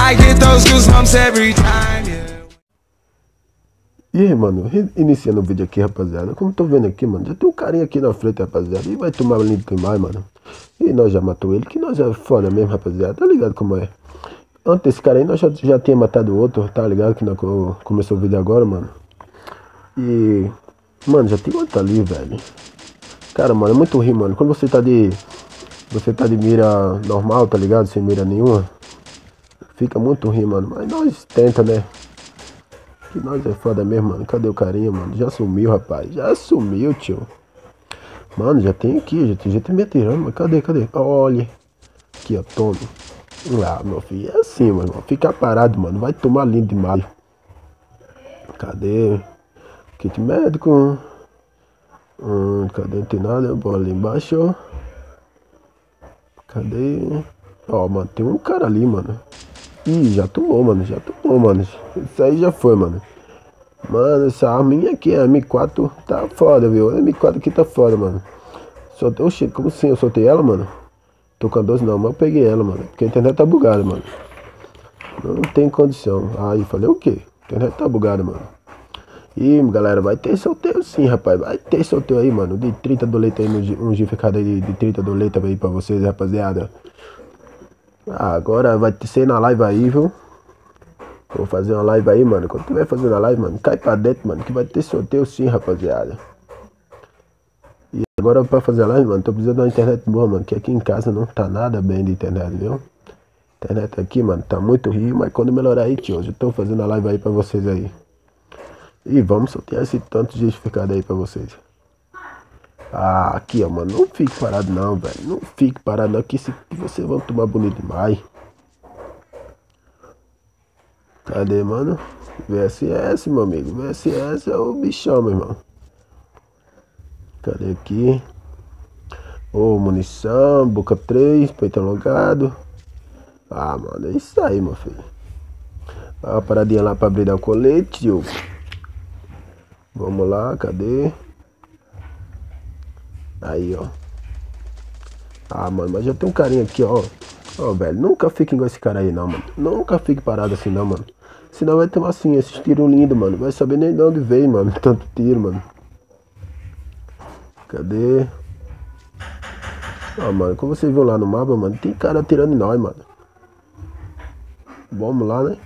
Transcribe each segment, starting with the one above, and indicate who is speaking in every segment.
Speaker 1: I get those goosebumps every time, yeah.
Speaker 2: E aí, mano, iniciando o vídeo aqui, rapaziada. Como tô vendo aqui, mano, já tem um carinha aqui na frente, rapaziada. E vai tomar limpo demais, mano. E nós já matou ele, que nós é foda mesmo, rapaziada. Tá ligado como é? Antes desse cara aí, nós já tinha matado o outro, tá ligado? Que nós começou o vídeo agora, mano. E, mano, já tem outro ali, velho. Cara, mano, é muito ruim, mano. Quando você tá de mira normal, tá ligado? Sem mira nenhuma. Fica muito ruim, mano. Mas nós tenta, né? Que nós é foda mesmo, mano. Cadê o carinha, mano? Já sumiu, rapaz. Já sumiu, tio. Mano, já tem aqui. Já tem me atirando, mas cadê? Olha. Aqui, ó, tome. Ah, meu filho. É assim, mano. Fica parado, mano. Vai tomar lindo demais. Cadê? Kit médico. Cadê? Não tem nada. Bora ali embaixo, ó. Cadê? Ó, mano. Tem um cara ali, mano. Ih, já tomou, mano. Isso aí já foi, mano. Mano, essa arminha aqui, a M4, tá foda, viu? A M4 aqui tá foda, mano. Oxi, como assim? Eu soltei ela, mano? Tô com a 12 não, mas eu peguei ela, mano. Porque a internet tá bugada, mano. Não tem condição. Aí, falei o quê? A internet tá bugada, mano. Ih, galera, vai ter sorteio sim, rapaz. Vai ter sorteio aí, mano. De 30 doletas aí, um gificado aí de 30 doletas aí pra vocês, rapaziada. Ah, agora vai ser na live aí, viu? Vou fazer uma live aí, mano. Quando tiver fazendo a live, mano, cai pra dentro, mano, que vai ter sorteio sim, rapaziada. E agora pra fazer a live, mano, tô precisando de uma internet boa, mano, que aqui em casa não tá nada bem de internet, viu? Internet aqui, mano, tá muito ruim, mas quando melhorar aí, tio, eu tô fazendo a live aí pra vocês aí. E vamos sortear esse tanto de justificado aí pra vocês. Ah, aqui, ó, mano, não fique parado não, velho. Não fique parado não, que vocês vão tomar bonito demais. Cadê, mano? VSS, meu amigo. VSS é o bichão, meu irmão. Cadê aqui? Ô, munição, boca 3, peito alongado. Ah, mano, é isso aí, meu filho. Dá uma paradinha lá pra abrir o colete, tio. Vamos lá, cadê? Aí, ó. Ah, mano, mas já tem um carinha aqui, ó. Ó, velho, nunca fique igual esse cara aí, não, mano. Nunca fique parado assim, não, mano. Senão vai tomar assim, esses tiros lindos, mano. Vai saber nem de onde veio, mano. Tanto tiro, mano. Cadê? Ó, mano, como você viu lá no mapa, mano, tem cara atirando em nós, mano. Vamos lá, né?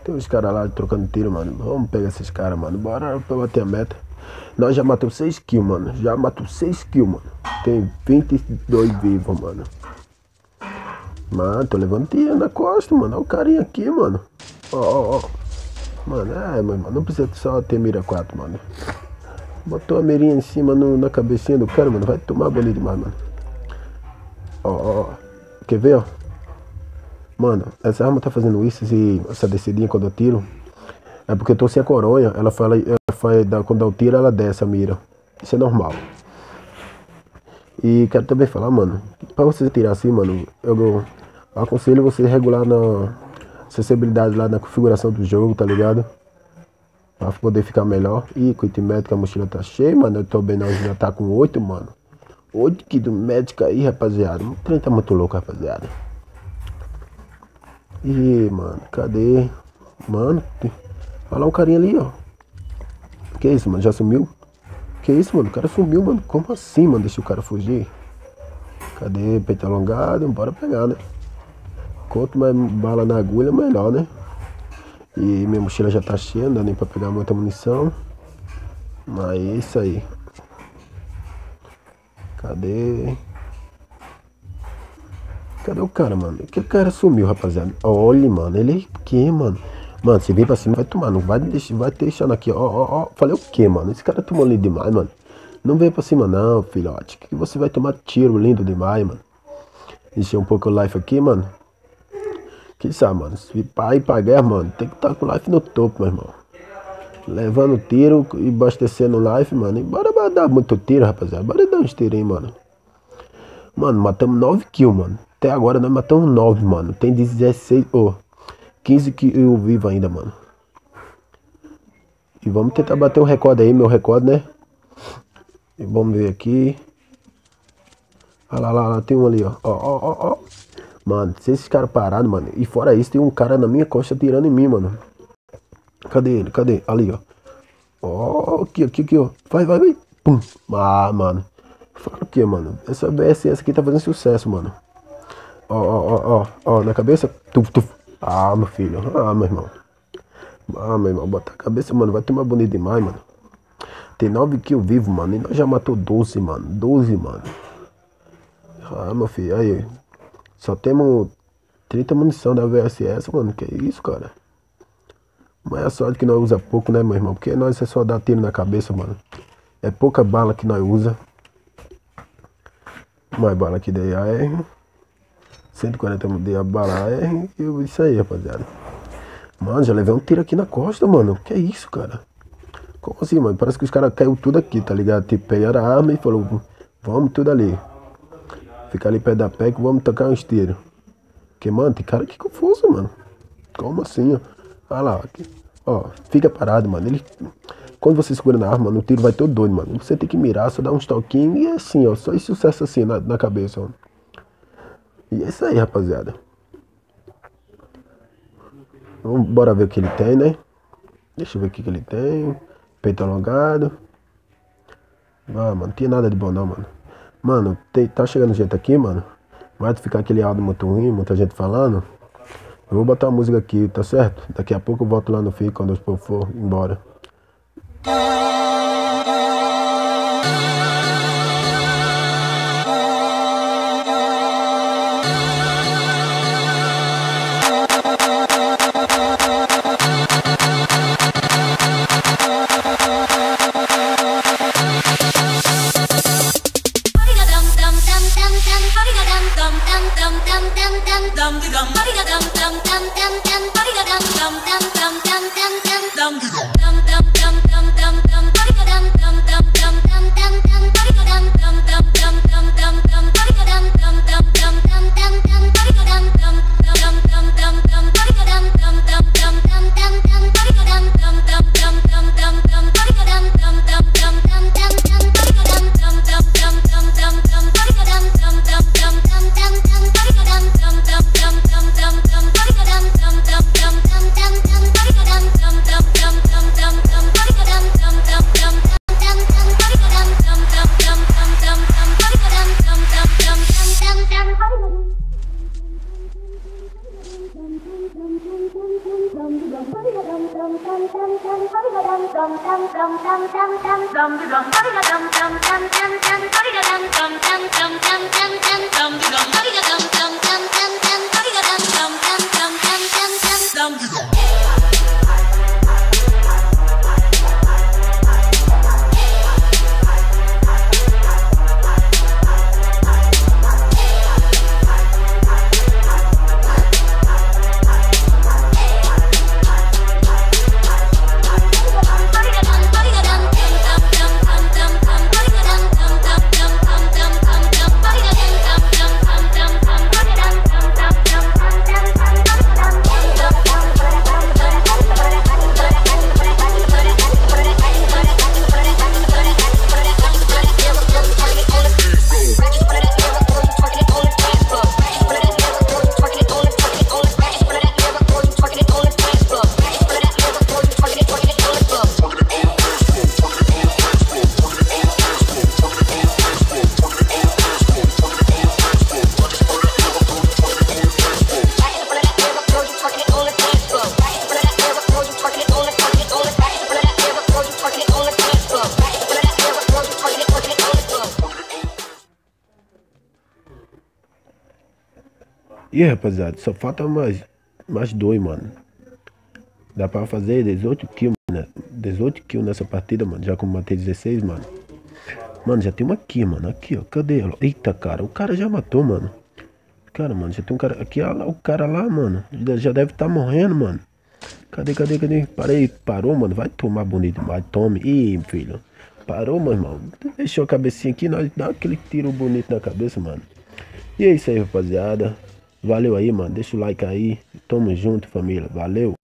Speaker 2: Tem uns caras lá trocando tiro, mano. Vamos pegar esses caras, mano. Bora pra bater a meta. Nós já matamos 6 kills, mano. Já matou 6 kills, mano. Tem 22 vivos, mano. Mano, tô levando tiro na costa, mano. Olha o carinha aqui, mano. Ó. Mano, mano, não precisa só ter mira 4, mano. Botou a mirinha em cima na cabecinha do cara, mano. Vai tomar bonito demais, mano. Ó. Quer ver, ó? Mano, essa arma tá fazendo isso, essa descidinha quando eu tiro. É porque eu tô sem a coronha. Ela quando eu tiro, ela desce a mira. Isso é normal. E quero também falar, mano, pra você tirar assim, mano, eu aconselho você regular na acessibilidade lá na configuração do jogo, tá ligado? Pra poder ficar melhor. E kit médico, a mochila tá cheia, mano. Eu tô bem, nós já tá com 8, mano. 8 kit médico aí, rapaziada. O trem tá muito louco, rapaziada. Ih, mano, cadê? Mano, olha lá o carinha ali, ó. Que isso, mano? Já sumiu? Que isso, mano? O cara sumiu, mano. Como assim, mano? Deixa o cara fugir. Cadê? Peito alongado. Bora pegar, né? Quanto mais bala na agulha, melhor, né? E minha mochila já tá cheia, não dá nem pra pegar muita munição. Mas é isso aí. Cadê? Cadê o cara, mano? Que o cara sumiu, rapaziada. Olha, mano. Ele é que, mano? Mano, se vir pra cima, vai tomar. Não vai deixando aqui, ó. Falei o que, mano? Esse cara tomou lindo demais, mano. Não vem pra cima, não, filhote. Que você vai tomar tiro lindo demais, mano. Encher um pouco o life aqui, mano. Que sabe, mano? Se ir pra guerra, mano, tem que estar com o life no topo, meu irmão. Levando tiro e abastecendo o life, mano. E bora dar muito tiro, rapaziada. Bora dar uns tiros aí, mano. Mano, matamos 9 kills, mano. Até agora nós matamos 9, mano. Tem 16, 15 kills vivo ainda, mano. E vamos tentar bater o recorde aí, meu recorde, né? E vamos ver aqui. Olha lá, tem um ali, ó. Ó. Mano, se esses caras pararam, mano. E fora isso, tem um cara na minha costa tirando em mim, mano. Cadê ele? Cadê? Ali, ó. Ó, aqui, ó. Vai. Pum. Ah, mano. Fala o que, mano? Essa BSS aqui tá fazendo sucesso, mano. Ó, na cabeça. Tuf. Ah, meu filho. Ah, meu irmão. Bota a cabeça, mano. Vai tomar bonito demais, mano. Tem 9 kills vivo, mano. E nós já matou 12, mano. 12, mano. Ah, meu filho. Aí. Só temos 30 munição da VSS, mano. Que isso, cara? Mas é a sorte que nós usa pouco, né, meu irmão? Porque nós é só dar tiro na cabeça, mano. É pouca bala que nós usa. Mais bala aqui da AR. 140 de bala AR. E isso aí, rapaziada. Mano, já levei um tiro aqui na costa, mano. Que isso, cara? Como assim, mano? Parece que os caras caiu tudo aqui, tá ligado? Tipo, pegaram a arma e falou, vamos tudo ali. Ficar ali perto da pé que vamos tocar uns tiros. Porque, mano, tem cara aqui confuso, mano. Como assim, ó? Olha lá, aqui. Ó, fica parado, mano. Ele, quando você segura na arma, mano, o tiro vai todo doido, mano. Você tem que mirar, só dar uns toquinhos e é assim, ó. Só esse sucesso assim na cabeça, ó. E é isso aí, rapaziada. Bora ver o que ele tem, né? Deixa eu ver o que ele tem. Peito alongado. Ah, mano, não tinha nada de bom não, mano. Mano, tá chegando gente aqui, mano. Vai ficar aquele áudio muito ruim, muita gente falando. Eu vou botar a música aqui, tá certo? Daqui a pouco eu volto lá no fim quando os povos for embora. E aí, rapaziada, só falta mais 2, mano. Dá pra fazer 18 kills, né? 18 kills nessa partida, mano. Já como matei 16, mano. Mano, já tem uma aqui, mano. Aqui, ó. Cadê ela? Eita, cara. O cara já matou, mano. Cara, mano, já tem um cara. Aqui, ó. O cara lá, mano. Já deve estar morrendo, mano. Cadê? Parou, mano. Vai tomar bonito. Vai, tome. Ih, filho. Parou, meu irmão. Deixou a cabecinha aqui. Nós dá aquele tiro bonito na cabeça, mano. E é isso aí, rapaziada. Valeu aí, mano. Deixa o like aí. Tamo junto, família. Valeu.